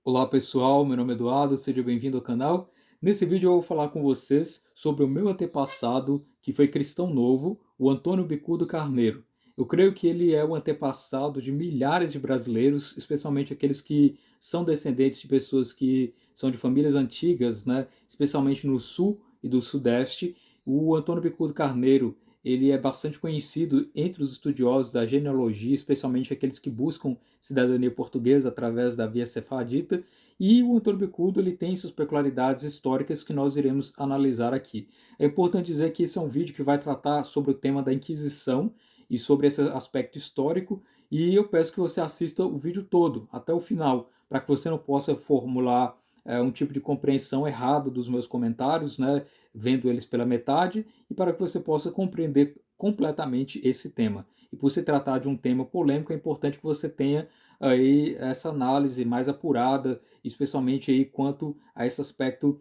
Olá pessoal, meu nome é Eduardo, seja bem-vindo ao canal. Nesse vídeo eu vou falar com vocês sobre o meu antepassado, que foi cristão novo, o Antônio Bicudo Carneiro. Eu creio que ele é o antepassado de milhares de brasileiros, especialmente aqueles que são descendentes de pessoas que são de famílias antigas, né? Especialmente no sul e do sudeste. O Antônio Bicudo Carneiro, ele é bastante conhecido entre os estudiosos da genealogia, especialmente aqueles que buscam cidadania portuguesa através da via sefardita, e o Antônio Bicudo ele tem suas peculiaridades históricas que nós iremos analisar aqui. É importante dizer que esse é um vídeo que vai tratar sobre o tema da Inquisição e sobre esse aspecto histórico, e eu peço que você assista o vídeo todo, até o final, para que você não possa formular um tipo de compreensão errada dos meus comentários, né, vendo eles pela metade, e para que você possa compreender completamente esse tema. E por se tratar de um tema polêmico, é importante que você tenha aí essa análise mais apurada, especialmente aí quanto a esse aspecto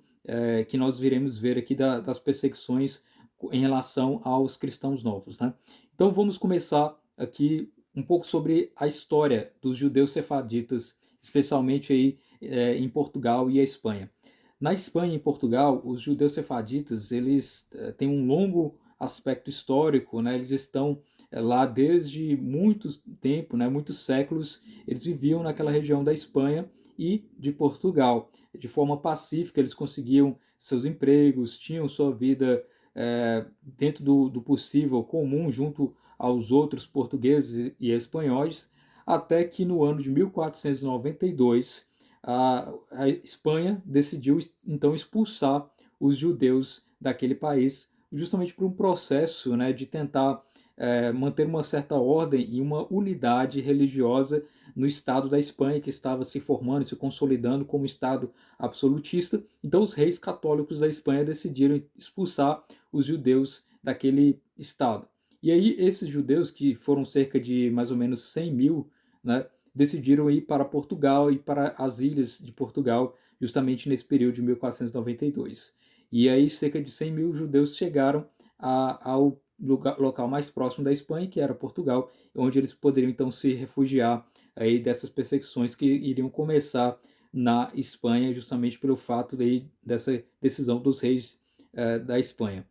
que nós viremos ver aqui das perseguições em relação aos cristãos novos, né? Então vamos começar aqui um pouco sobre a história dos judeus sefaditas, especialmente aí em Portugal e a Espanha. Na Espanha e em Portugal, os judeus sefaditas eles têm um longo aspecto histórico, né? Eles estão lá desde muito tempo, né? Muitos séculos, eles viviam naquela região da Espanha e de Portugal. De forma pacífica, eles conseguiam seus empregos, tinham sua vida dentro do possível comum junto aos outros portugueses e espanhóis, até que no ano de 1492 a Espanha decidiu então expulsar os judeus daquele país, justamente por um processo, né, de tentar manter uma certa ordem e uma unidade religiosa no Estado da Espanha, que estava se formando, se consolidando como Estado absolutista. Então os reis católicos da Espanha decidiram expulsar os judeus daquele Estado. E aí esses judeus, que foram cerca de mais ou menos 100 mil, né, decidiram ir para Portugal e para as ilhas de Portugal, justamente nesse período de 1492. E aí cerca de 100 mil judeus chegaram ao local mais próximo da Espanha, que era Portugal, onde eles poderiam então se refugiar aí dessas perseguições que iriam começar na Espanha, justamente pelo fato dessa decisão dos reis da Espanha.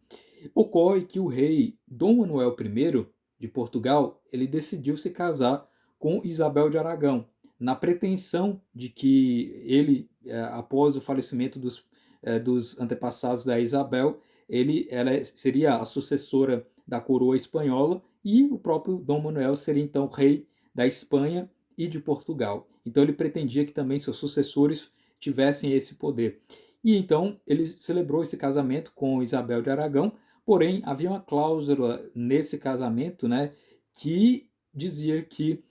Ocorre que o rei Dom Manuel I de Portugal, ele decidiu se casar com Isabel de Aragão, na pretensão de que ele, após o falecimento dos antepassados da Isabel, ela seria a sucessora da coroa espanhola e o próprio Dom Manuel seria então rei da Espanha e de Portugal. Então ele pretendia que também seus sucessores tivessem esse poder. E então ele celebrou esse casamento com Isabel de Aragão, porém havia uma cláusula nesse casamento, né, que dizia que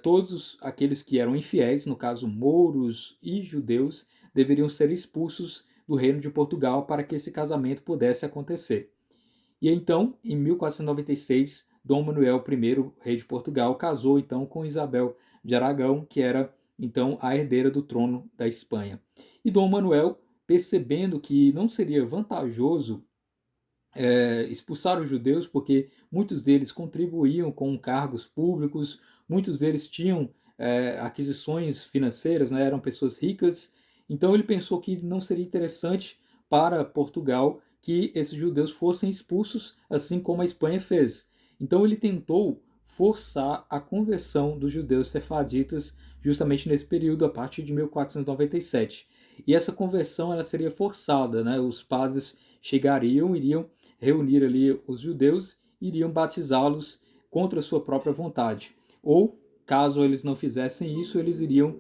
todos aqueles que eram infiéis, no caso mouros e judeus, deveriam ser expulsos do reino de Portugal para que esse casamento pudesse acontecer. E então, em 1496, Dom Manuel I, rei de Portugal, casou então com Isabel de Aragão, que era então a herdeira do trono da Espanha. E Dom Manuel, percebendo que não seria vantajoso expulsar os judeus, porque muitos deles contribuíam com cargos públicos, muitos deles tinham aquisições financeiras, né, eram pessoas ricas. Então ele pensou que não seria interessante para Portugal que esses judeus fossem expulsos, assim como a Espanha fez. Então ele tentou forçar a conversão dos judeus sefaditas justamente nesse período, a partir de 1497. E essa conversão ela seria forçada, né? Os padres iriam reunir ali os judeus e iriam batizá-los contra a sua própria vontade. Ou, caso eles não fizessem isso, eles iriam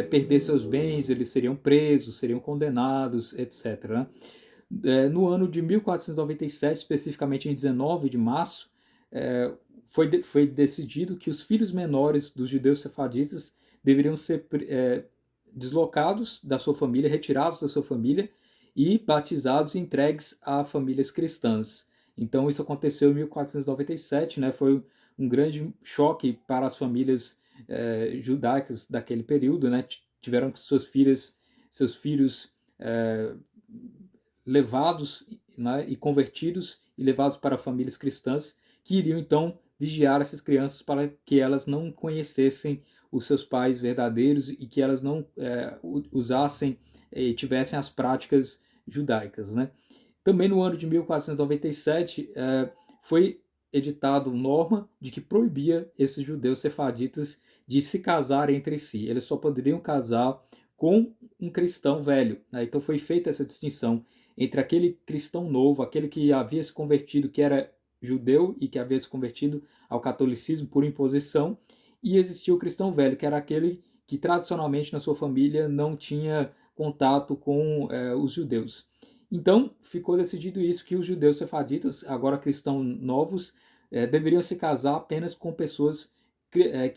perder seus bens, eles seriam presos, seriam condenados, etc. Né? No ano de 1497, especificamente em 19 de março, foi decidido que os filhos menores dos judeus sefaditas deveriam ser deslocados da sua família, retirados da sua família e batizados e entregues a famílias cristãs. Então isso aconteceu em 1497, né? Foi um grande choque para as famílias judaicas daquele período, né? Tiveram que seus filhos levados, né, e convertidos e levados para famílias cristãs que iriam então vigiar essas crianças para que elas não conhecessem os seus pais verdadeiros e que elas não usassem e tivessem as práticas judaicas, né? Também no ano de 1497 foi editado norma de que proibia esses judeus sefaditas de se casar entre si. Eles só poderiam casar com um cristão velho, né? Então foi feita essa distinção entre aquele cristão novo, aquele que havia se convertido, que era judeu e que havia se convertido ao catolicismo por imposição, e existia o cristão velho, que era aquele que tradicionalmente na sua família não tinha contato com os judeus. Então ficou decidido isso, que os judeus sefaditas, agora cristãos novos, deveriam se casar apenas com pessoas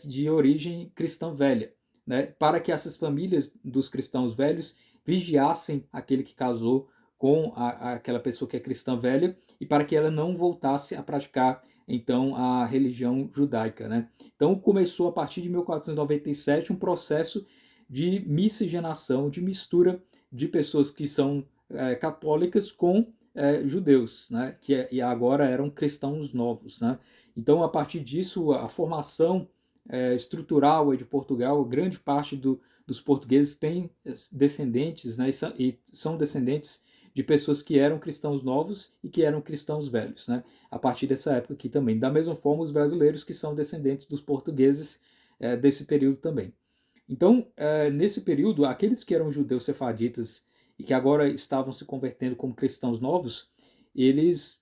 de origem cristã velha, né, para que essas famílias dos cristãos velhos vigiassem aquele que casou com aquela pessoa que é cristã velha e para que ela não voltasse a praticar então a religião judaica, né? Então começou a partir de 1497 um processo de miscigenação, de mistura de pessoas que são católicas com judeus, né? E agora eram cristãos novos, né? Então a partir disso a formação estrutural de Portugal, grande parte dos portugueses tem descendentes, né? E são descendentes de pessoas que eram cristãos novos e que eram cristãos velhos, né? A partir dessa época aqui também. Da mesma forma, os brasileiros que são descendentes dos portugueses desse período também. Então, nesse período, aqueles que eram judeus sefaditas e que agora estavam se convertendo como cristãos novos, eles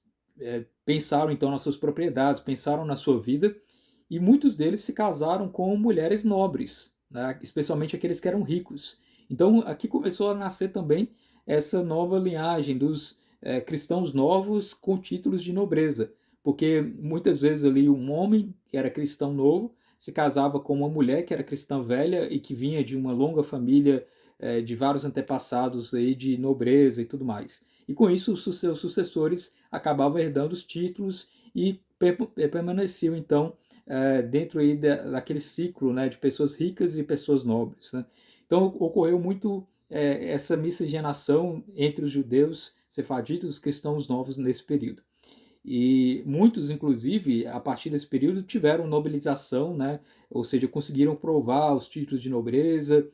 pensaram então nas suas propriedades, pensaram na sua vida, e muitos deles se casaram com mulheres nobres, né? Especialmente aqueles que eram ricos. Então, aqui começou a nascer também essa nova linhagem dos cristãos novos com títulos de nobreza, porque muitas vezes ali um homem que era cristão novo se casava com uma mulher que era cristã velha e que vinha de uma longa família de vários antepassados aí de nobreza e tudo mais. E com isso os seus sucessores acabavam herdando os títulos e permaneciam então dentro aí daquele ciclo, né, de pessoas ricas e pessoas nobres, né? Então ocorreu muito essa miscigenação entre os judeus sefaditas e os cristãos novos nesse período. E muitos, inclusive, a partir desse período, tiveram nobilização, né? Ou seja, conseguiram provar os títulos de nobreza,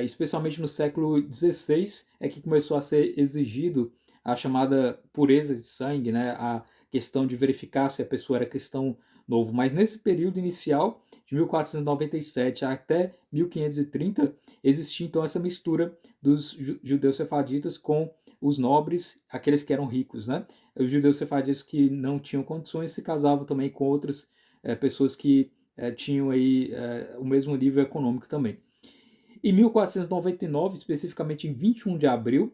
especialmente no século XVI, é que começou a ser exigido a chamada pureza de sangue, né? A questão de verificar se a pessoa era cristão novo. Mas nesse período inicial, de 1497 até 1530, existia então essa mistura dos judeus sefaditas com os nobres, aqueles que eram ricos, né? Os judeus sefardistas que não tinham condições se casavam também com outras pessoas que tinham aí o mesmo nível econômico também. Em 1499, especificamente em 21 de abril,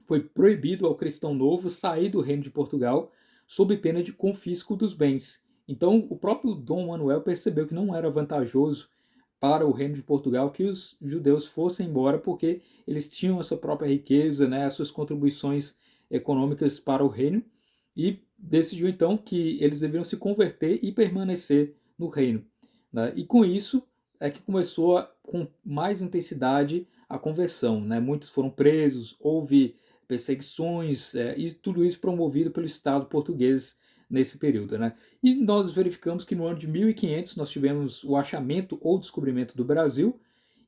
foi proibido ao cristão novo sair do reino de Portugal sob pena de confisco dos bens. Então, o próprio Dom Manuel percebeu que não era vantajoso para o reino de Portugal que os judeus fossem embora, porque eles tinham a sua própria riqueza, né, as suas contribuições econômicas para o reino, e decidiu então que eles deveriam se converter e permanecer no reino, né? E com isso é que começou com mais intensidade a conversão, né? Muitos foram presos, houve perseguições e tudo isso promovido pelo Estado português nesse período, né? E nós verificamos que no ano de 1500 nós tivemos o achamento ou descobrimento do Brasil,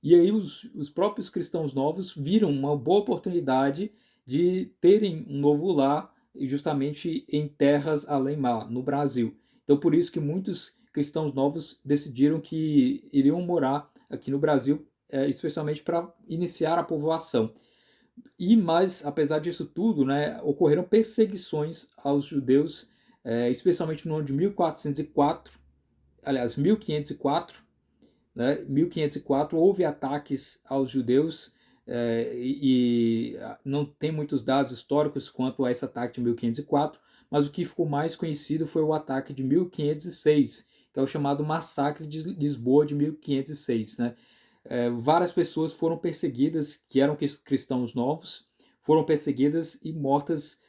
e aí os próprios cristãos novos viram uma boa oportunidade de terem um novo lar justamente em terras além-mar, no Brasil. Então por isso que muitos cristãos novos decidiram que iriam morar aqui no Brasil, especialmente para iniciar a povoação. E mais, apesar disso tudo, né, ocorreram perseguições aos judeus, especialmente no ano de 1404, aliás, 1504, né, 1504 houve ataques aos judeus, e não tem muitos dados históricos quanto a esse ataque de 1504, mas o que ficou mais conhecido foi o ataque de 1506, que é o chamado Massacre de Lisboa de 1506, né? Várias pessoas foram perseguidas, que eram cristãos novos, foram perseguidas e mortas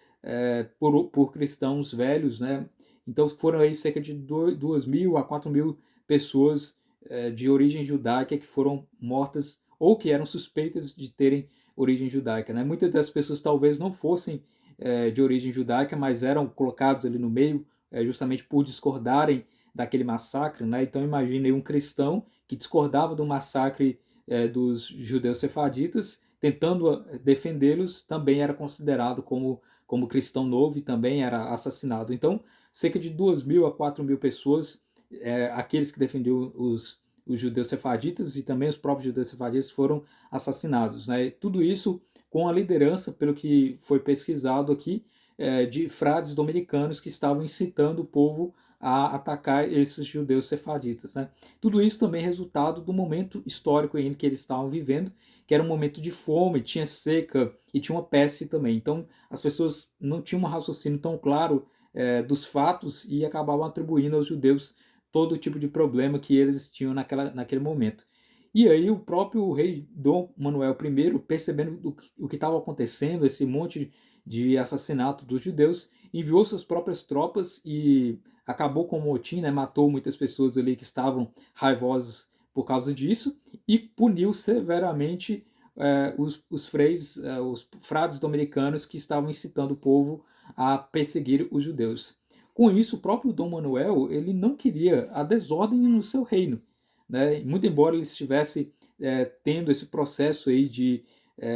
por cristãos velhos, né? Então foram aí cerca de 2.000 a 4.000 pessoas de origem judaica que foram mortas ou que eram suspeitas de terem origem judaica, né? Muitas das pessoas talvez não fossem de origem judaica, mas eram colocados ali no meio justamente por discordarem daquele massacre, né? Então imagine um cristão que discordava do massacre dos judeus sefaditas, tentando defendê-los, também era considerado como cristão novo e também era assassinado. Então, cerca de 2.000 a 4.000 pessoas, aqueles que defendiam os judeus sefaditas e também os próprios judeus sefaditas foram assassinados, né? Tudo isso com a liderança, pelo que foi pesquisado aqui, de frades dominicanos que estavam incitando o povo a atacar esses judeus sefaditas, né? Tudo isso também é resultado do momento histórico em que eles estavam vivendo, que era um momento de fome, tinha seca e tinha uma peste também. Então as pessoas não tinham um raciocínio tão claro dos fatos e acabavam atribuindo aos judeus todo tipo de problema que eles tinham naquele momento. E aí o próprio rei Dom Manuel I, percebendo o que estava acontecendo, esse monte de assassinato dos judeus, enviou suas próprias tropas e acabou com o motim, né? Matou muitas pessoas ali que estavam raivosas por causa disso e puniu severamente os freis, os frades dominicanos que estavam incitando o povo a perseguir os judeus. Com isso, o próprio Dom Manuel ele não queria a desordem no seu reino, né? Muito embora ele estivesse tendo esse processo aí de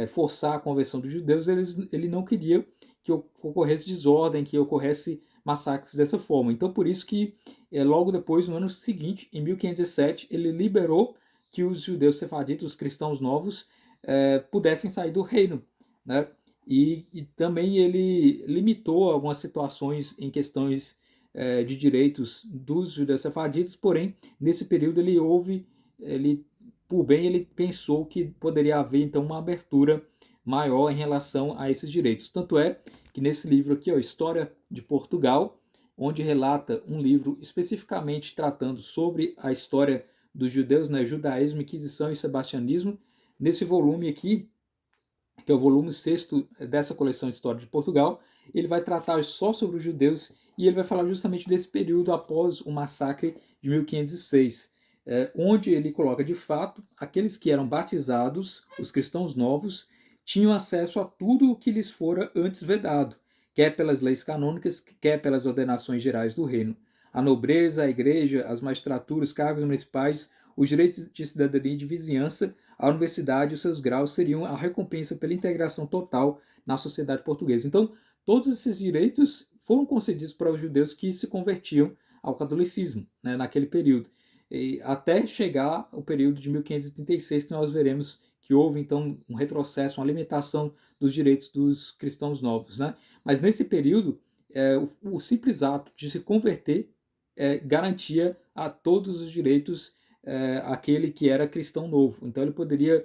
forçar a conversão dos judeus, ele não queria que ocorresse desordem, que ocorresse massacres dessa forma. Então, por isso que logo depois, no ano seguinte, em 1507, ele liberou que os judeus sefaditas, os cristãos novos, pudessem sair do reino, né? E também ele limitou algumas situações em questões de direitos dos judeus sefaditas, porém, nesse período por bem, ele pensou que poderia haver então uma abertura maior em relação a esses direitos. Tanto é que nesse livro aqui, ó, História de Portugal, onde relata um livro especificamente tratando sobre a história dos judeus, né, judaísmo, inquisição e sebastianismo, nesse volume aqui, que é o volume 6º dessa coleção História de Portugal, ele vai tratar só sobre os judeus e ele vai falar justamente desse período após o massacre de 1506, onde ele coloca de fato aqueles que eram batizados, os cristãos novos, tinham acesso a tudo o que lhes fora antes vedado, quer pelas leis canônicas, quer pelas ordenações gerais do reino. A nobreza, a igreja, as magistraturas, cargos municipais, os direitos de cidadania e de vizinhança, a universidade e os seus graus seriam a recompensa pela integração total na sociedade portuguesa. Então, todos esses direitos foram concedidos para os judeus que se convertiam ao catolicismo, né, naquele período, até chegar o período de 1536, que nós veremos que houve então um retrocesso, uma limitação dos direitos dos cristãos novos, né? Mas nesse período, o simples ato de se converter garantia a todos os direitos aquele que era cristão novo. Então ele poderia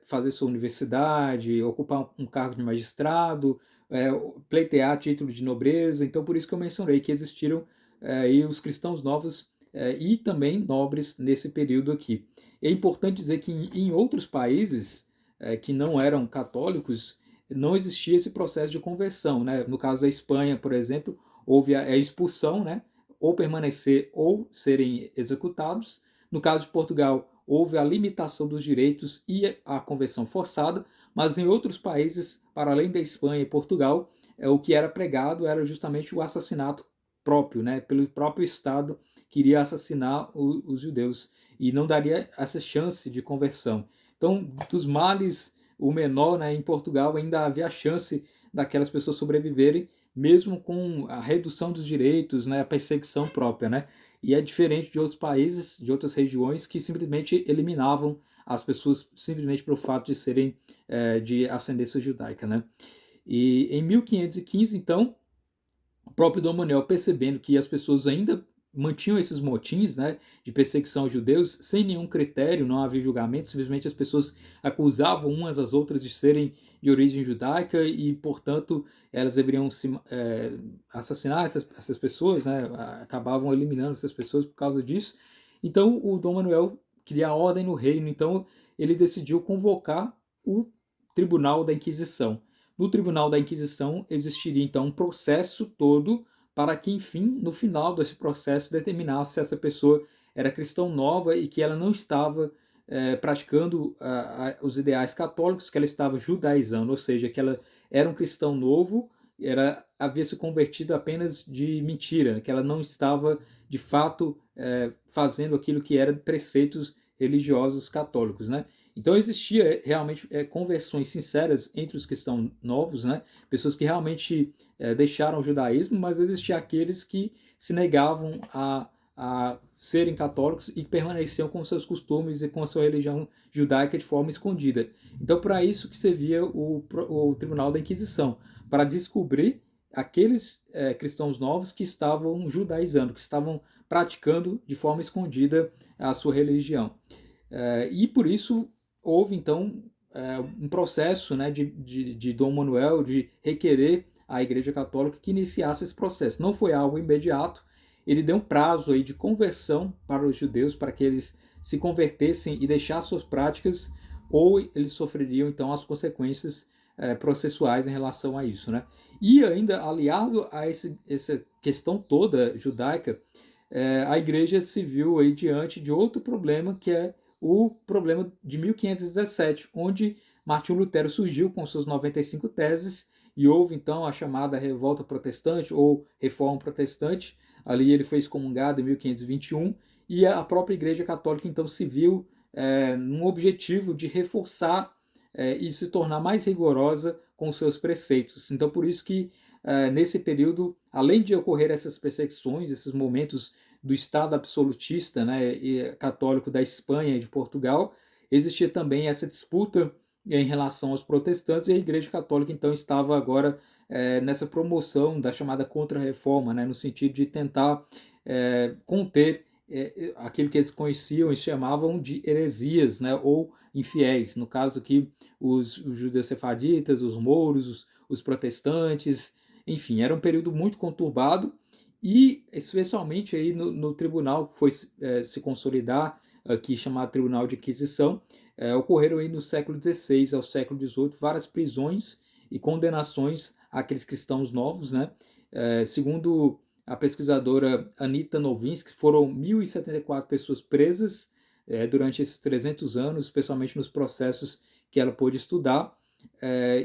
fazer sua universidade, ocupar um cargo de magistrado, pleitear título de nobreza. Então por isso que eu mencionei que existiram e os cristãos novos e também nobres nesse período aqui. É importante dizer que em outros países que não eram católicos não existia esse processo de conversão, né? No caso da Espanha, por exemplo, houve a expulsão, né? Ou permanecer ou serem executados. No caso de Portugal, houve a limitação dos direitos e a conversão forçada, mas em outros países, para além da Espanha e Portugal, o que era pregado era justamente o assassinato próprio, né? Pelo próprio Estado que iria assassinar os judeus e não daria essa chance de conversão. Então, dos males, o menor, né, em Portugal ainda havia a chance daquelas pessoas sobreviverem, mesmo com a redução dos direitos, né, a perseguição própria, né? E é diferente de outros países, de outras regiões que simplesmente eliminavam as pessoas simplesmente pelo fato de serem de ascendência judaica, né? E em 1515, então, o próprio Dom Manuel, percebendo que as pessoas ainda mantinham esses motins, né, de perseguição aos judeus sem nenhum critério, não havia julgamento, simplesmente as pessoas acusavam umas às outras de serem de origem judaica e, portanto, elas deveriam assassinar essas pessoas, né, acabavam eliminando essas pessoas por causa disso. Então, o Dom Manuel queria a ordem no reino, então ele decidiu convocar o Tribunal da Inquisição. No Tribunal da Inquisição existiria então um processo todo para que, enfim, no final desse processo determinasse se essa pessoa era cristã nova e que ela não estava praticando os ideais católicos, que ela estava judaizando, ou seja, que ela era um cristão novo, havia se convertido apenas de mentira, que ela não estava de fato fazendo aquilo que eram preceitos religiosos católicos, né? Então existia realmente conversões sinceras entre os cristãos novos, né? Pessoas que realmente deixaram o judaísmo, mas existia aqueles que se negavam a serem católicos e permaneciam com seus costumes e com a sua religião judaica de forma escondida. Então, para isso que servia o Tribunal da Inquisição, para descobrir aqueles cristãos novos que estavam judaizando, que estavam praticando de forma escondida a sua religião. E por isso houve então um processo, né, de Dom Manuel de requerer à Igreja Católica que iniciasse esse processo. Não foi algo imediato, ele deu um prazo aí de conversão para os judeus, para que eles se convertessem e deixassem suas práticas, ou eles sofreriam então as consequências processuais em relação a isso, né? E ainda aliado a essa questão toda judaica, a igreja se viu aí diante de outro problema, que é o problema de 1517, onde Martinho Lutero surgiu com suas 95 teses e houve então a chamada revolta protestante ou reforma protestante. Ali ele foi excomungado em 1521 e a própria Igreja Católica então se viu num objetivo de reforçar e se tornar mais rigorosa com seus preceitos. Então por isso que nesse período, além de ocorrer essas perseguições, esses momentos do Estado absolutista, né, e católico da Espanha e de Portugal, existia também essa disputa em relação aos protestantes, e a Igreja Católica então estava agora nessa promoção da chamada contra-reforma, né, no sentido de tentar conter aquilo que eles conheciam e chamavam de heresias, né, ou infiéis, no caso aqui os judeus sefaditas, os mouros, os protestantes, enfim, era um período muito conturbado e especialmente aí no tribunal que foi se consolidar, aqui chamado Tribunal de Inquisição, ocorreram aí no século XVI ao século XVIII várias prisões e condenações àqueles cristãos novos, né? Segundo a pesquisadora Anita Novinsky, foram 1.074 pessoas presas durante esses 300 anos, especialmente nos processos que ela pôde estudar,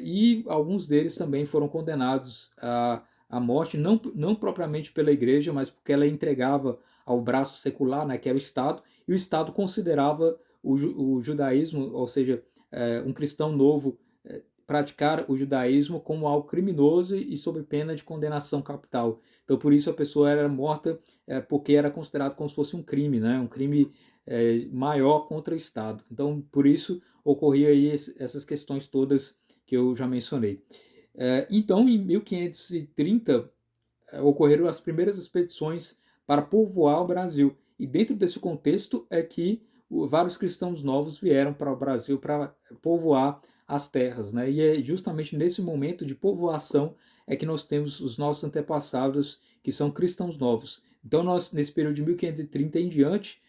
e alguns deles também foram condenados a morte, não propriamente pela igreja, mas porque ela entregava ao braço secular, né, que era o Estado, e o Estado considerava o judaísmo, ou seja, um cristão novo praticar o judaísmo como algo criminoso e sob pena de condenação capital. Então, por isso a pessoa era morta porque era considerado como se fosse um crime, né, um crime maior contra o Estado. Então, por isso ocorria aí essas questões todas que eu já mencionei. Então, em 1530, ocorreram as primeiras expedições para povoar o Brasil. E dentro desse contexto é que vários cristãos novos vieram para o Brasil para povoar as terras, né? E é justamente nesse momento de povoação é que nós temos os nossos antepassados, que são cristãos novos. Então, nós, nesse período de 1530 em diante,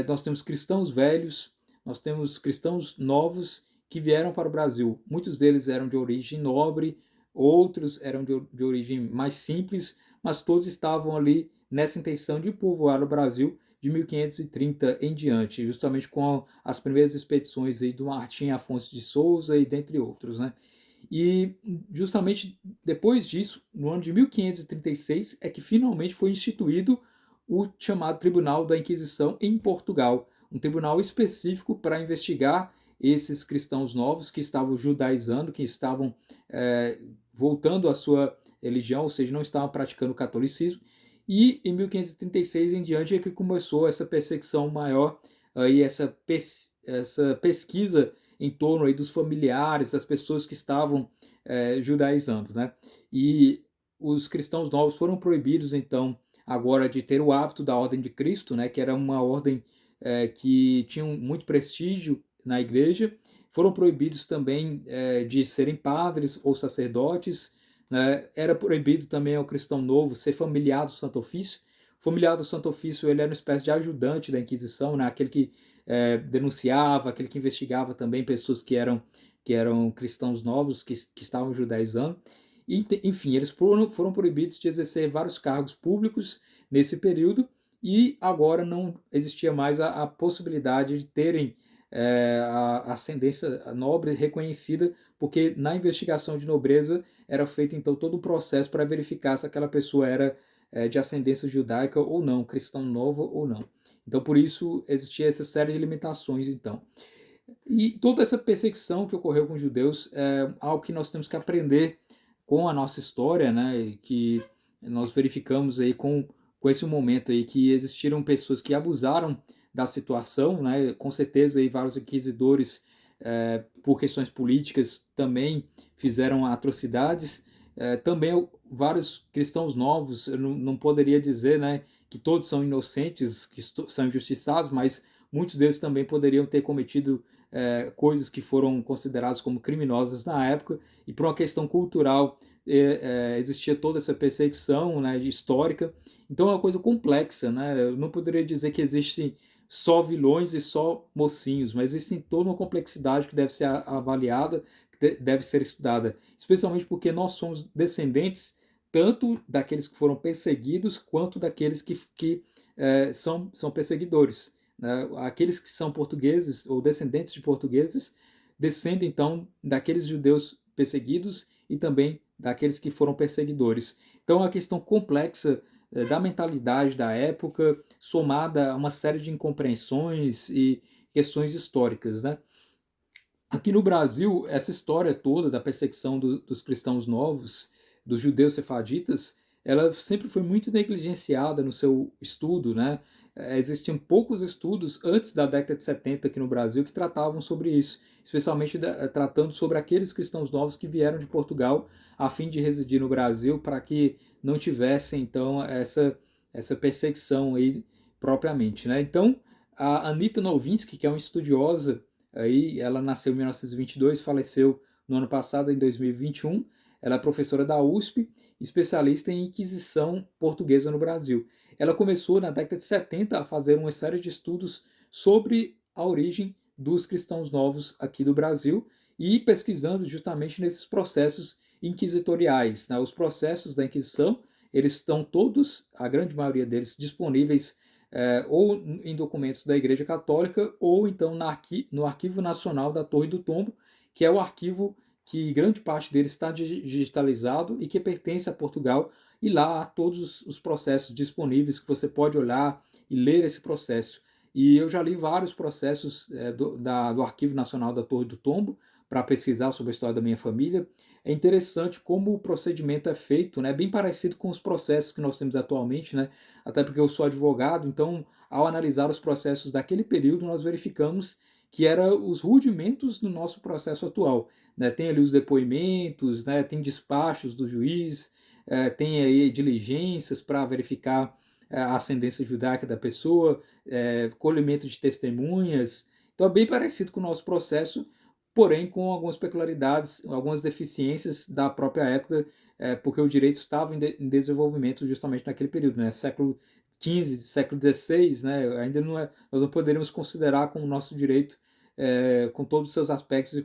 nós temos cristãos velhos, nós temos cristãos novos que vieram para o Brasil. Muitos deles eram de origem nobre, outros eram de origem mais simples, mas todos estavam ali nessa intenção de povoar o Brasil de 1530 em diante, justamente com as primeiras expedições aí do Martim Afonso de Souza e dentre outros, né? E justamente depois disso, no ano de 1536, é que finalmente foi instituído o chamado Tribunal da Inquisição em Portugal, um tribunal específico para investigar esses cristãos novos que estavam judaizando, que estavam voltando à sua religião, ou seja, não estavam praticando o catolicismo. E em 1536 em diante é que começou essa perseguição maior, aí essa pesquisa em torno aí dos familiares, das pessoas que estavam judaizando, né? E os cristãos novos foram proibidos, então, agora de ter o hábito da Ordem de Cristo, né? Que era uma ordem que tinha muito prestígio na igreja. Foram proibidos também de serem padres ou sacerdotes, né? Era proibido também ao cristão novo ser familiar do Santo Ofício. O familiar do Santo Ofício ele era uma espécie de ajudante da Inquisição, né? Aquele que denunciava, aquele que investigava também pessoas que eram cristãos novos, que estavam judaizando. E, enfim, eles foram proibidos de exercer vários cargos públicos nesse período, e agora não existia mais a possibilidade de terem a ascendência nobre reconhecida, porque na investigação de nobreza era feito então todo o processo para verificar se aquela pessoa era de ascendência judaica ou não, cristão novo ou não. Então, por isso, existia essa série de limitações, então. E toda essa perseguição que ocorreu com os judeus é algo que nós temos que aprender com a nossa história, né? E que nós verificamos aí com esse momento aí que existiram pessoas que abusaram da situação, né? Com certeza aí vários inquisidores por questões políticas também fizeram atrocidades. Também vários cristãos novos, eu não poderia dizer, né, que todos são inocentes, que são injustiçados, mas muitos deles também poderiam ter cometido coisas que foram consideradas como criminosas na época, e por uma questão cultural existia toda essa perseguição, né, histórica. Então é uma coisa complexa, né? Eu não poderia dizer que existem só vilões e só mocinhos, mas existe toda uma complexidade que deve ser avaliada, que deve ser estudada, especialmente porque nós somos descendentes tanto daqueles que foram perseguidos quanto daqueles que são perseguidores, né? Aqueles que são portugueses ou descendentes de portugueses descendem então daqueles judeus perseguidos e também daqueles que foram perseguidores. Então é uma questão complexa da mentalidade da época, somada a uma série de incompreensões e questões históricas, né? Aqui no Brasil, essa história toda da perseguição dos cristãos novos, dos judeus sefaditas, ela sempre foi muito negligenciada no seu estudo, né? Existiam poucos estudos antes da década de 70 aqui no Brasil que tratavam sobre isso, especialmente tratando sobre aqueles cristãos novos que vieram de Portugal a fim de residir no Brasil para que não tivessem, então, essa perseguição aí propriamente, né? Então, a Anita Novinsky, que é uma estudiosa aí, ela nasceu em 1922, faleceu no ano passado, em 2021. Ela é professora da USP, especialista em Inquisição portuguesa no Brasil. Ela começou na década de 70 a fazer uma série de estudos sobre a origem dos cristãos novos aqui do Brasil e pesquisando justamente nesses processos inquisitoriais, né? Os processos da Inquisição, eles estão todos, a grande maioria deles, disponíveis ou em documentos da Igreja Católica ou então no Arquivo Nacional da Torre do Tombo, que é o arquivo que grande parte dele está digitalizado e que pertence a Portugal, e lá há todos os processos disponíveis que você pode olhar e ler esse processo. E eu já li vários processos do Arquivo Nacional da Torre do Tombo para pesquisar sobre a história da minha família. É interessante como o procedimento é feito, né? Bem parecido com os processos que nós temos atualmente, né? Até porque eu sou advogado, então ao analisar os processos daquele período, nós verificamos que eram os rudimentos do nosso processo atual, né? Tem ali os depoimentos, né? Tem despachos do juiz, tem aí diligências para verificar a ascendência judaica da pessoa, colhimento de testemunhas. Então é bem parecido com o nosso processo, porém com algumas peculiaridades, algumas deficiências da própria época, porque o direito estava em desenvolvimento justamente naquele período, né? Século XV, século XVI, né? Ainda não nós não poderíamos considerar como nosso direito com todos os seus aspectos e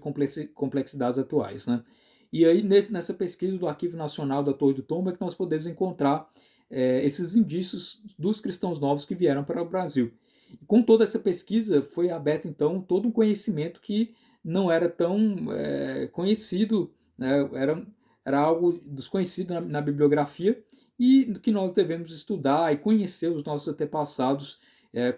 complexidades atuais, né? E aí, nessa pesquisa do Arquivo Nacional da Torre do Tombo, é que nós podemos encontrar esses indícios dos cristãos novos que vieram para o Brasil. E com toda essa pesquisa, foi aberto, então, todo um conhecimento que não era tão conhecido, né? Era algo desconhecido na bibliografia e que nós devemos estudar e conhecer os nossos antepassados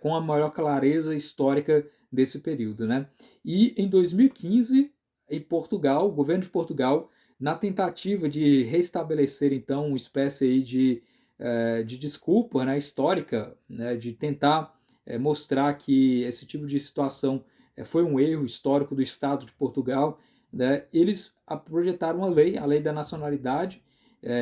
com a maior clareza histórica desse período, né? E em 2015, em Portugal, o governo de Portugal, na tentativa de restabelecer então uma espécie aí de desculpa, né, histórica, né, de tentar mostrar que esse tipo de situação foi um erro histórico do Estado de Portugal, né, eles projetaram uma lei, a Lei da Nacionalidade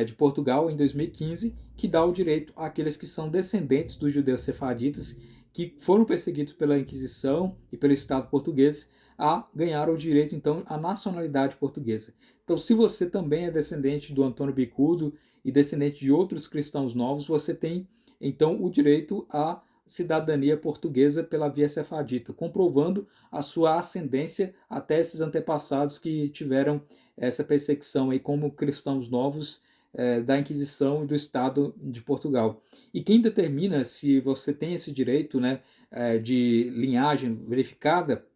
de Portugal, em 2015, que dá o direito àqueles que são descendentes dos judeus sefaditas, que foram perseguidos pela Inquisição e pelo Estado português, a ganhar o direito, então, à nacionalidade portuguesa. Então, se você também é descendente do Antônio Bicudo e descendente de outros cristãos novos, você tem, então, o direito à cidadania portuguesa pela via sefadita, comprovando a sua ascendência até esses antepassados que tiveram essa perseguição aí como cristãos novos da Inquisição e do Estado de Portugal. E quem determina se você tem esse direito, né, de linhagem verificada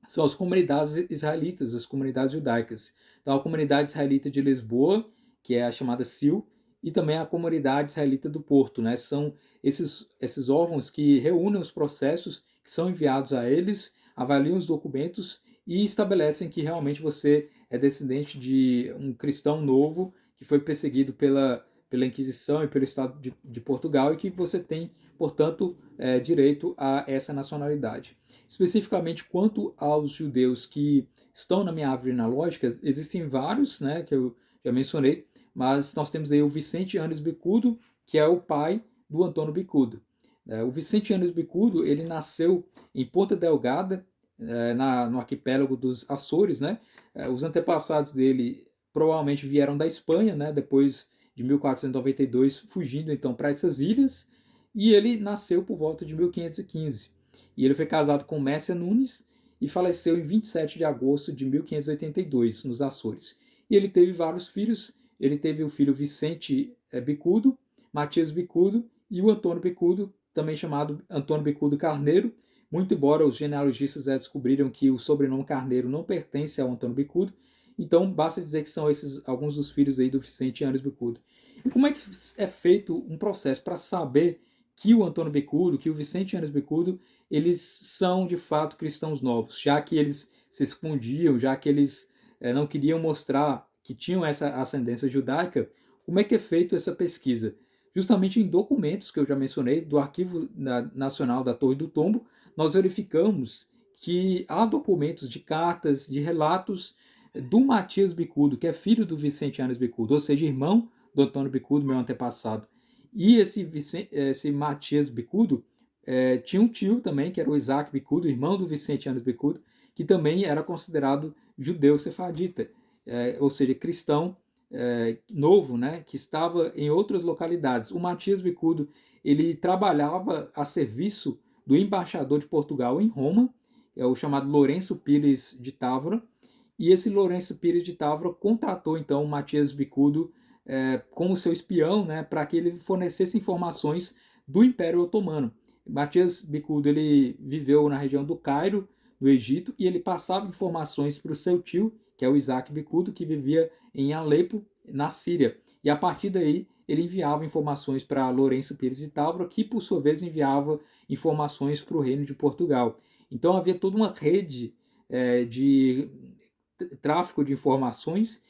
são as comunidades israelitas, as comunidades judaicas. Então, a comunidade israelita de Lisboa, que é a chamada CIL, e também a comunidade israelita do Porto, né? São esses órgãos que reúnem os processos que são enviados a eles, avaliam os documentos e estabelecem que realmente você é descendente de um cristão novo que foi perseguido pela Inquisição e pelo Estado de Portugal e que você tem, portanto, direito a essa nacionalidade. Especificamente quanto aos judeus que estão na minha árvore genealógica, existem vários, né, que eu já mencionei, mas nós temos aí o Vicente Anes Bicudo, que é o pai do Antônio Bicudo. O Vicente Anes Bicudo, ele nasceu em Ponta Delgada, no arquipélago dos Açores, né? Os antepassados dele provavelmente vieram da Espanha, né? Depois de 1492, fugindo então para essas ilhas, e ele nasceu por volta de 1515. E ele foi casado com Messia Nunes e faleceu em 27 de agosto de 1582, nos Açores. E ele teve vários filhos. Ele teve o filho Vicente Bicudo, Matias Bicudo e o Antônio Bicudo, também chamado Antônio Bicudo Carneiro, muito embora os genealogistas descobriram que o sobrenome Carneiro não pertence ao Antônio Bicudo, então basta dizer que são esses alguns dos filhos aí do Vicente Anes Bicudo. E como é que é feito um processo para saber que o Antônio Bicudo, que o Vicente Anes Bicudo, eles são de fato cristãos novos, já que eles se escondiam, já que eles não queriam mostrar que tinham essa ascendência judaica? Como é que é feito essa pesquisa? Justamente em documentos que eu já mencionei, do Arquivo Nacional da Torre do Tombo, nós verificamos que há documentos de cartas, de relatos do Matias Bicudo, que é filho do Vicente Anes Bicudo, ou seja, irmão do Antônio Bicudo, meu antepassado. E esse Matias Bicudo tinha um tio também, que era o Isaac Bicudo, irmão do Vicente Anes Bicudo, que também era considerado judeu sefardita, ou seja, cristão novo, né, que estava em outras localidades. O Matias Bicudo, ele trabalhava a serviço do embaixador de Portugal em Roma, é o chamado Lourenço Pires de Távora, e esse Lourenço Pires de Távora contratou então o Matias Bicudo como seu espião, né, para que ele fornecesse informações do Império Otomano. Matias Bicudo, ele viveu na região do Cairo, no Egito, e ele passava informações para o seu tio, que é o Isaac Bicudo, que vivia em Alepo, na Síria. E a partir daí ele enviava informações para Lourenço Pires de Távora, que por sua vez enviava informações para o Reino de Portugal. Então havia toda uma rede de tráfico de informações,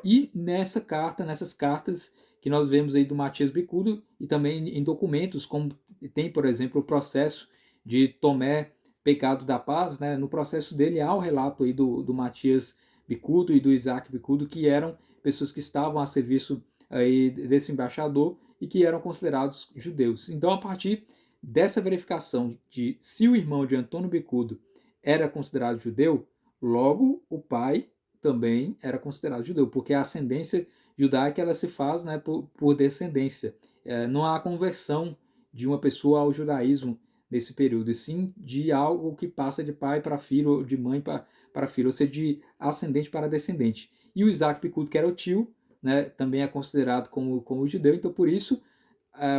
e nessas cartas que nós vemos aí do Matias Bicudo e também em documentos, como tem, por exemplo, o processo de Tomé Pecado da Paz, né? No processo dele há o relato aí do Matias Bicudo e do Isaac Bicudo, que eram pessoas que estavam a serviço aí desse embaixador e que eram considerados judeus. Então, a partir dessa verificação de se o irmão de Antônio Bicudo era considerado judeu, logo o pai também era considerado judeu, porque a ascendência judaica ela se faz, né, por descendência. Não há conversão de uma pessoa ao judaísmo nesse período, e sim de algo que passa de pai para filho, ou de mãe para filho, ou seja, de ascendente para descendente. E o Isaac Bicudo, que era o tio, né, também é considerado como judeu, então por isso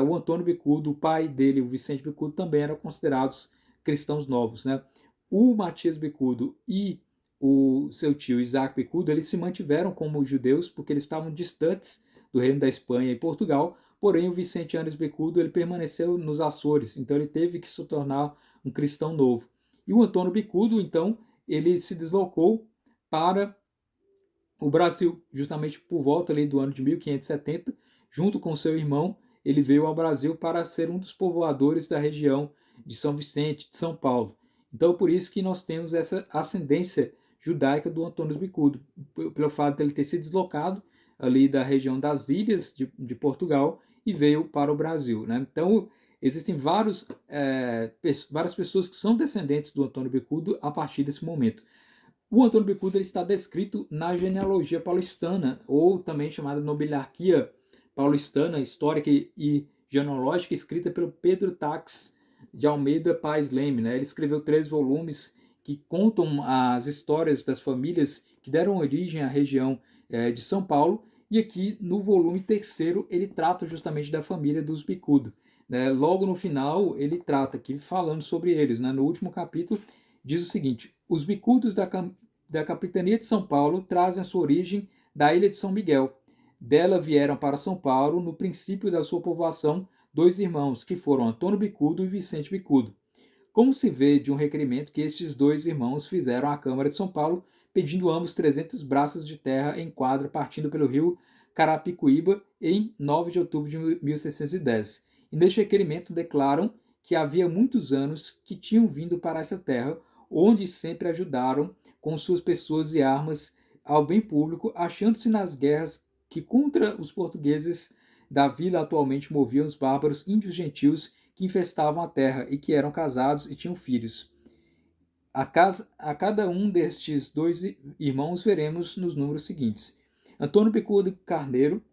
o Antônio Bicudo, o pai dele, o Vicente Bicudo, também eram considerados cristãos novos. Né? O Matias Bicudo e o seu tio Isaac Bicudo, eles se mantiveram como judeus porque eles estavam distantes do reino da Espanha e Portugal, porém o Vicente Anes Bicudo ele permaneceu nos Açores, então ele teve que se tornar um cristão novo. E o Antônio Bicudo, então, ele se deslocou para o Brasil, justamente por volta ali do ano de 1570, junto com seu irmão, ele veio ao Brasil para ser um dos povoadores da região de São Vicente, de São Paulo. Então, por isso que nós temos essa ascendência judaica do Antônio Bicudo, pelo fato de ele ter se deslocado ali da região das ilhas de Portugal e veio para o Brasil. Né? Então, existem várias pessoas que são descendentes do Antônio Bicudo a partir desse momento. O Antônio Bicudo ele está descrito na genealogia paulistana, ou também chamada nobiliarquia paulistana, histórica e genealógica, escrita pelo Pedro Tax de Almeida Paes Leme. Né? Ele escreveu 3 volumes que contam as histórias das famílias que deram origem à região de São Paulo, e aqui no volume 3º ele trata justamente da família dos Bicudo. Né? Logo no final ele trata aqui falando sobre eles. Né? No último capítulo diz o seguinte: os bicudos da capitania de São Paulo trazem a sua origem da ilha de São Miguel. Dela vieram para São Paulo, no princípio da sua povoação, 2 irmãos, que foram Antônio Bicudo e Vicente Bicudo. Como se vê de um requerimento que estes 2 irmãos fizeram à Câmara de São Paulo, pedindo ambos 300 braças de terra em quadra partindo pelo rio Carapicuíba em 9 de outubro de 1610. E neste requerimento declaram que havia muitos anos que tinham vindo para essa terra, onde sempre ajudaram com suas pessoas e armas ao bem público, achando-se nas guerras que contra os portugueses da vila atualmente moviam os bárbaros índios gentios que infestavam a terra e que eram casados e tinham filhos. A cada um destes 2 irmãos veremos nos números seguintes. Antônio Bicudo Carneiro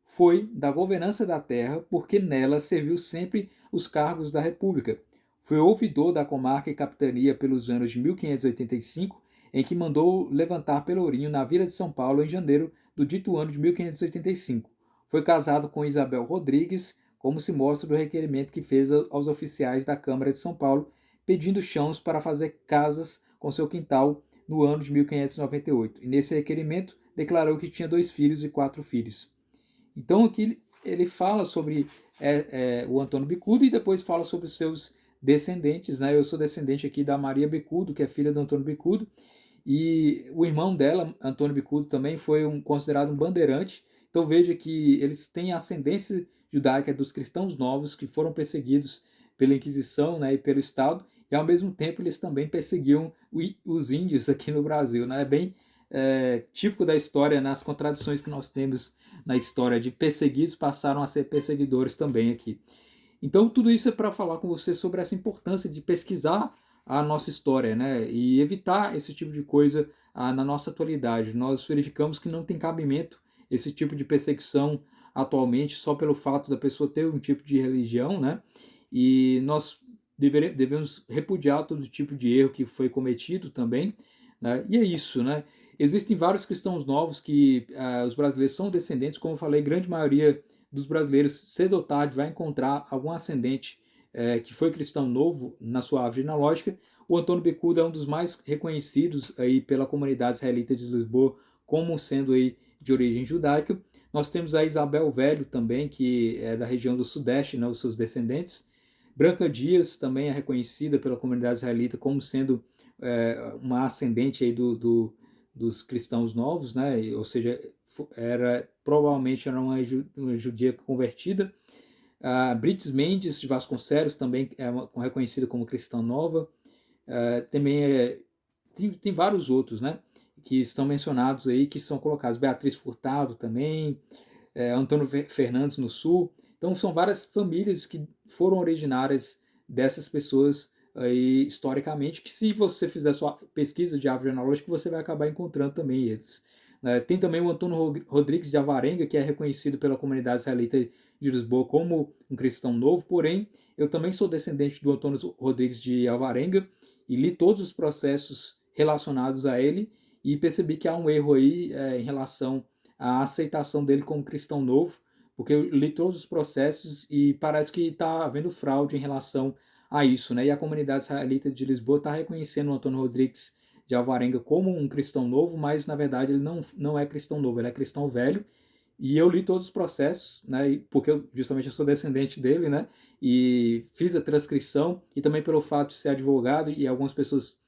foi da governança da terra, porque nela serviu sempre os cargos da República. Foi ouvidor da comarca e capitania pelos anos de 1585, em que mandou levantar Pelourinho na Vila de São Paulo em janeiro do dito ano de 1585. Foi casado com Isabel Rodrigues, como se mostra do requerimento que fez aos oficiais da Câmara de São Paulo, pedindo chãos para fazer casas com seu quintal no ano de 1598. E nesse requerimento declarou que tinha 2 filhos e 4 filhos. Então aqui ele fala sobre o Antônio Bicudo e depois fala sobre os seus descendentes, né? Eu sou descendente aqui da Maria Bicudo, que é filha do Antônio Bicudo, e o irmão dela, Antônio Bicudo, também foi considerado um bandeirante. Então veja que eles têm a ascendência judaica dos cristãos novos que foram perseguidos pela Inquisição, né, e pelo Estado, e ao mesmo tempo eles também perseguiam os índios aqui no Brasil, né? É bem típico da história, nas contradições que nós temos na história de perseguidos passaram a ser perseguidores também aqui. Então tudo isso é para falar com você sobre essa importância de pesquisar a nossa história, né, e evitar esse tipo de coisa na nossa atualidade. Nós verificamos que não tem cabimento esse tipo de perseguição atualmente só pelo fato da pessoa ter um tipo de religião, né, e nós devemos repudiar todo tipo de erro que foi cometido também, né, e é isso, né. Existem vários cristãos novos que os brasileiros são descendentes, como eu falei, grande maioria dos brasileiros, cedo ou tarde, vai encontrar algum ascendente que foi cristão novo na sua árvore genealógica. O Antônio Bicudo é um dos mais reconhecidos aí pela comunidade israelita de Lisboa como sendo aí de origem judaica. Nós temos a Isabel Velho também, que é da região do Sudeste, né, os seus descendentes. Branca Dias também é reconhecida pela comunidade israelita como sendo uma ascendente aí dos cristãos novos, né? Ou seja, provavelmente era uma judia convertida. A Brites Mendes de Vasconcelos também é reconhecida como cristã nova. Também tem vários outros, né, que estão mencionados aí, que são colocados. Beatriz Furtado também, Antônio Fernandes no Sul. Então são várias famílias que foram originárias dessas pessoas aí, historicamente, que se você fizer sua pesquisa de árvore genealógica, você vai acabar encontrando também eles. Tem também o Antônio Rodrigues de Alvarenga, que é reconhecido pela comunidade israelita de Lisboa como um cristão novo, porém, eu também sou descendente do Antônio Rodrigues de Alvarenga e li todos os processos relacionados a ele e percebi que há um erro aí em relação à aceitação dele como cristão novo, porque eu li todos os processos e parece que está havendo fraude em relação a isso, né? E a comunidade israelita de Lisboa está reconhecendo o Antônio Rodrigues de Alvarenga como um cristão novo, mas na verdade ele não é cristão novo, ele é cristão velho. E eu li todos os processos, né, porque justamente eu sou descendente dele, né, e fiz a transcrição, e também pelo fato de ser advogado e algumas pessoas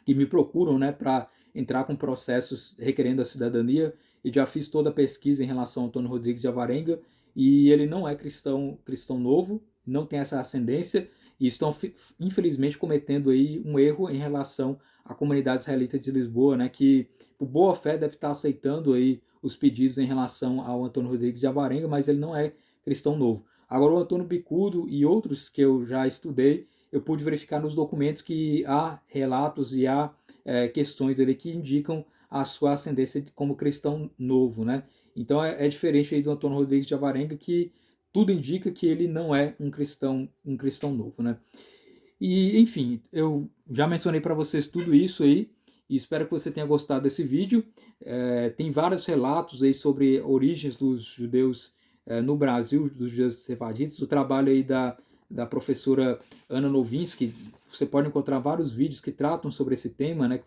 que me procuram, né, para entrar com processos requerendo a cidadania, e já fiz toda a pesquisa em relação ao Antônio Rodrigues de Alvarenga, e ele não é cristão novo, não tem essa ascendência, e estão infelizmente cometendo aí um erro em relação à comunidade israelita de Lisboa, né, que por boa fé deve estar aceitando aí os pedidos em relação ao Antônio Rodrigues de Alvarenga, mas ele não é cristão novo. Agora o Antônio Bicudo e outros que eu já estudei, eu pude verificar nos documentos que há relatos e há questões ali que indicam a sua ascendência como cristão novo, né? Então é diferente aí do Antônio Rodrigues de Alvarenga, que tudo indica que ele não é um cristão novo, né? E, enfim, eu já mencionei para vocês tudo isso aí, e espero que você tenha gostado desse vídeo. Tem vários relatos aí sobre origens dos judeus no Brasil, dos judeus sefardítas, o trabalho aí da professora Ana Novinsky. Você pode encontrar vários vídeos que tratam sobre esse tema, né,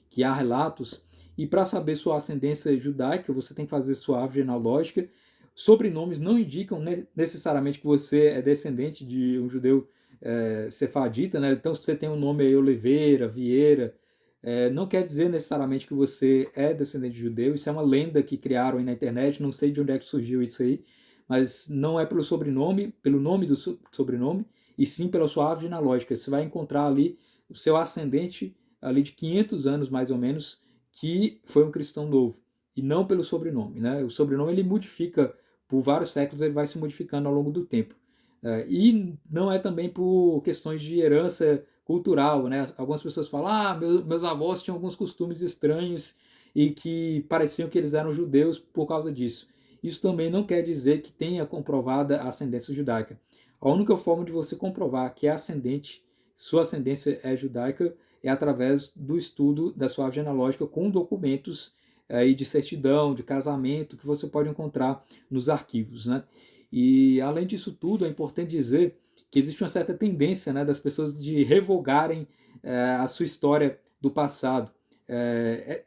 que há relatos, E para saber sua ascendência judaica, você tem que fazer sua árvore genealógica. Sobrenomes não indicam necessariamente que você é descendente de um judeu sefardita, né? Então, se você tem um nome aí, Oliveira, Vieira, não quer dizer necessariamente que você é descendente de judeu. Isso é uma lenda que criaram aí na internet, não sei de onde é que surgiu isso aí, mas não é pelo sobrenome, pelo nome do sobrenome, e sim pela sua árvore genealógica. Você vai encontrar ali o seu ascendente ali de 500 anos, mais ou menos, que foi um cristão novo, e não pelo sobrenome, né? O sobrenome ele modifica por vários séculos, ele vai se modificando ao longo do tempo. E não é também por questões de herança cultural, né? Algumas pessoas falam, meus avós tinham alguns costumes estranhos e que pareciam que eles eram judeus por causa disso. Isso também não quer dizer que tenha comprovada a ascendência judaica. A única forma de você comprovar que é ascendente, sua ascendência é judaica, é através do estudo da sua árvore genealógica com documentos aí de certidão, de casamento, que você pode encontrar nos arquivos, né? E além disso tudo, é importante dizer que existe uma certa tendência, né, das pessoas de revogarem a sua história do passado.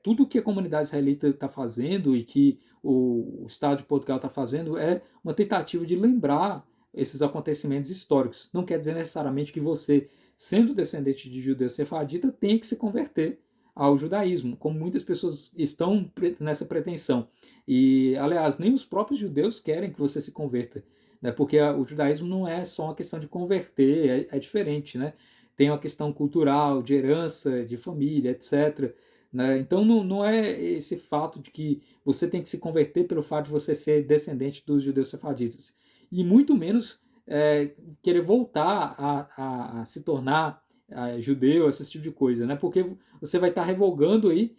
Tudo que a comunidade israelita está fazendo e que o Estado de Portugal está fazendo é uma tentativa de lembrar esses acontecimentos históricos. Não quer dizer necessariamente que você, sendo descendente de judeu sefardita, tem que se converter ao judaísmo, como muitas pessoas estão nessa pretensão. E, aliás, nem os próprios judeus querem que você se converta, né? Porque o judaísmo não é só uma questão de converter, é diferente, né? Tem uma questão cultural, de herança, de família, etc. Né? Então não é esse fato de que você tem que se converter pelo fato de você ser descendente dos judeus sefarditas. E muito menos querer voltar a se tornar judeu, esse tipo de coisa, né? Porque você vai estar revogando aí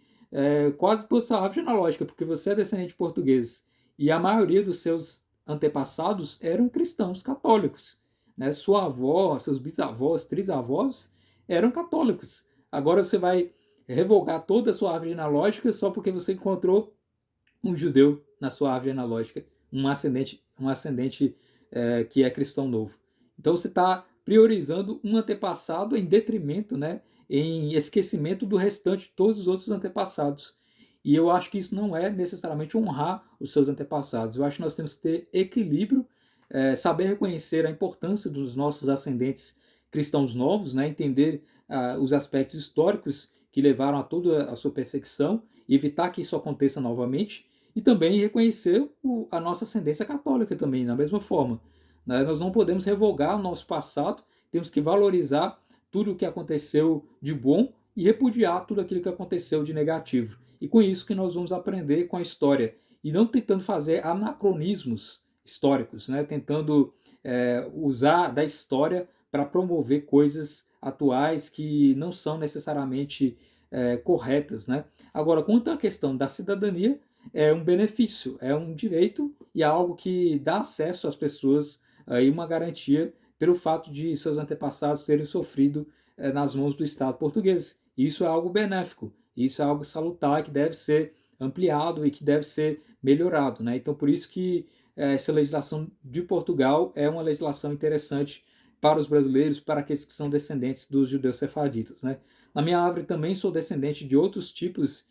quase toda essa árvore genealógica, porque você é descendente de português. E a maioria dos seus antepassados eram cristãos católicos. Né? Sua avó, seus bisavós, trisavós eram católicos. Agora você vai revogar toda a sua árvore genealógica só porque você encontrou um judeu na sua árvore genealógica, um ascendente que é cristão novo. Então você está priorizando um antepassado em detrimento, né, em esquecimento do restante de todos os outros antepassados. E eu acho que isso não é necessariamente honrar os seus antepassados. Eu acho que nós temos que ter equilíbrio, saber reconhecer a importância dos nossos ascendentes cristãos novos, né, entender os aspectos históricos que levaram a toda a sua perseguição e evitar que isso aconteça novamente, e também reconhecer a nossa ascendência católica também, da mesma forma. Né? Nós não podemos revogar o nosso passado, temos que valorizar tudo o que aconteceu de bom e repudiar tudo aquilo que aconteceu de negativo. E com isso que nós vamos aprender com a história, e não tentando fazer anacronismos históricos, né? Tentando usar da história para promover coisas atuais que não são necessariamente corretas. Né? Agora, quanto à questão da cidadania, é um benefício, é um direito e é algo que dá acesso às pessoas aí uma garantia pelo fato de seus antepassados terem sofrido nas mãos do Estado português. E isso é algo benéfico, isso é algo salutar que deve ser ampliado e que deve ser melhorado. Né? Então, por isso que essa legislação de Portugal é uma legislação interessante para os brasileiros, para aqueles que são descendentes dos judeus sefarditas. Né? Na minha árvore também sou descendente de outros tipos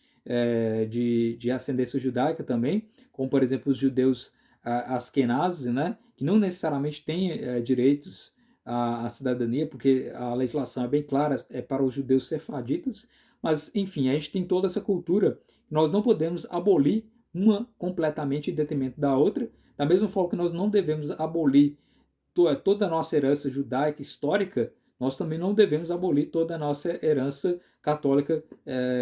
de ascendência judaica também, como por exemplo os judeus askenazes, né, que não necessariamente têm direitos à cidadania, porque a legislação é bem clara, é para os judeus sefaditas, mas enfim, a gente tem toda essa cultura, nós não podemos abolir uma completamente em detrimento da outra, da mesma forma que nós não devemos abolir toda a nossa herança judaica histórica, nós também não devemos abolir toda a nossa herança católica,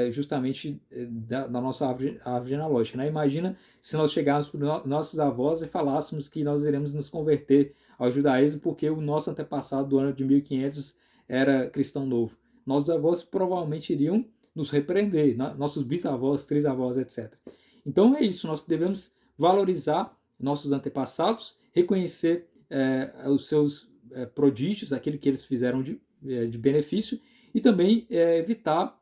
justamente da nossa árvore genealógica. Né? Imagina se nós chegarmos para nossos avós e falássemos que nós iremos nos converter ao judaísmo porque o nosso antepassado do ano de 1500 era cristão novo. Nossos avós provavelmente iriam nos repreender, nossos bisavós, trisavós, etc. Então é isso, nós devemos valorizar nossos antepassados, reconhecer os seus prodígios, aquilo que eles fizeram de benefício, e também evitar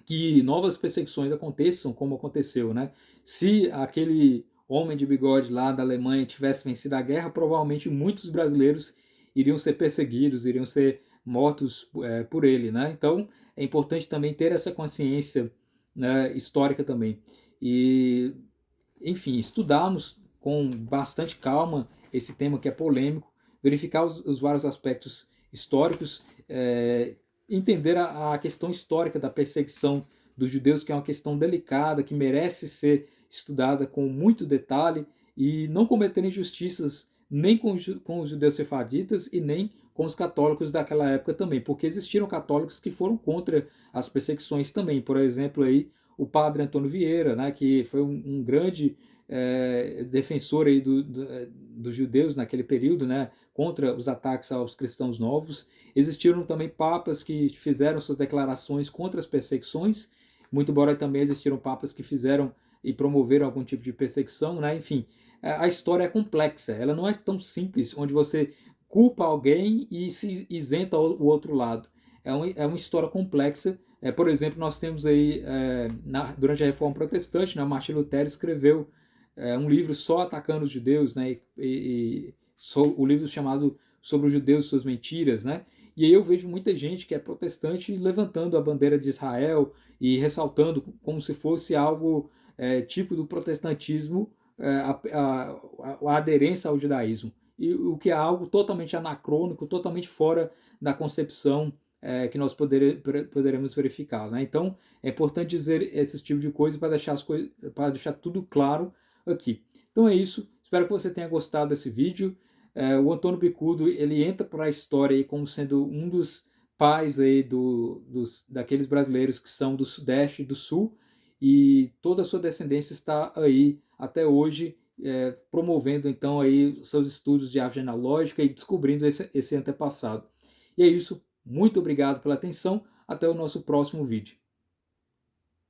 que novas perseguições aconteçam, como aconteceu. Né? Se aquele homem de bigode lá da Alemanha tivesse vencido a guerra, provavelmente muitos brasileiros iriam ser perseguidos, iriam ser mortos por ele. Né? Então, é importante também ter essa consciência né, histórica também. E, enfim, estudarmos com bastante calma esse tema que é polêmico, verificar os vários aspectos históricos, entender a questão histórica da perseguição dos judeus, que é uma questão delicada, que merece ser estudada com muito detalhe, e não cometer injustiças nem com os judeus sefaditas e nem com os católicos daquela época também, porque existiram católicos que foram contra as perseguições também. Por exemplo, aí, o padre Antônio Vieira, né, que foi um grande defensor aí dos judeus naquele período, né, contra os ataques aos cristãos novos. Existiram também papas que fizeram suas declarações contra as perseguições, muito embora também existiram papas que fizeram e promoveram algum tipo de perseguição, né? Enfim, a história é complexa, ela não é tão simples, onde você culpa alguém e se isenta o outro lado. É uma história complexa. Por exemplo, nós temos aí, durante a Reforma Protestante, né, Martim Lutero escreveu um livro só atacando os judeus, né, o livro chamado Sobre os Judeus e Suas Mentiras, né? E aí eu vejo muita gente que é protestante levantando a bandeira de Israel e ressaltando como se fosse algo tipo do protestantismo, a aderência ao judaísmo, e o que é algo totalmente anacrônico, totalmente fora da concepção que nós poderemos verificar, né? Então é importante dizer esse tipo de coisa para deixar tudo claro aqui. Então é isso. Espero que você tenha gostado desse vídeo. O Antônio Bicudo, ele entra para a história aí como sendo um dos pais aí daqueles brasileiros que são do Sudeste e do Sul, e toda a sua descendência está aí até hoje, promovendo então aí seus estudos de árvore genealógica e descobrindo esse antepassado. E é isso. Muito obrigado pela atenção. Até o nosso próximo vídeo.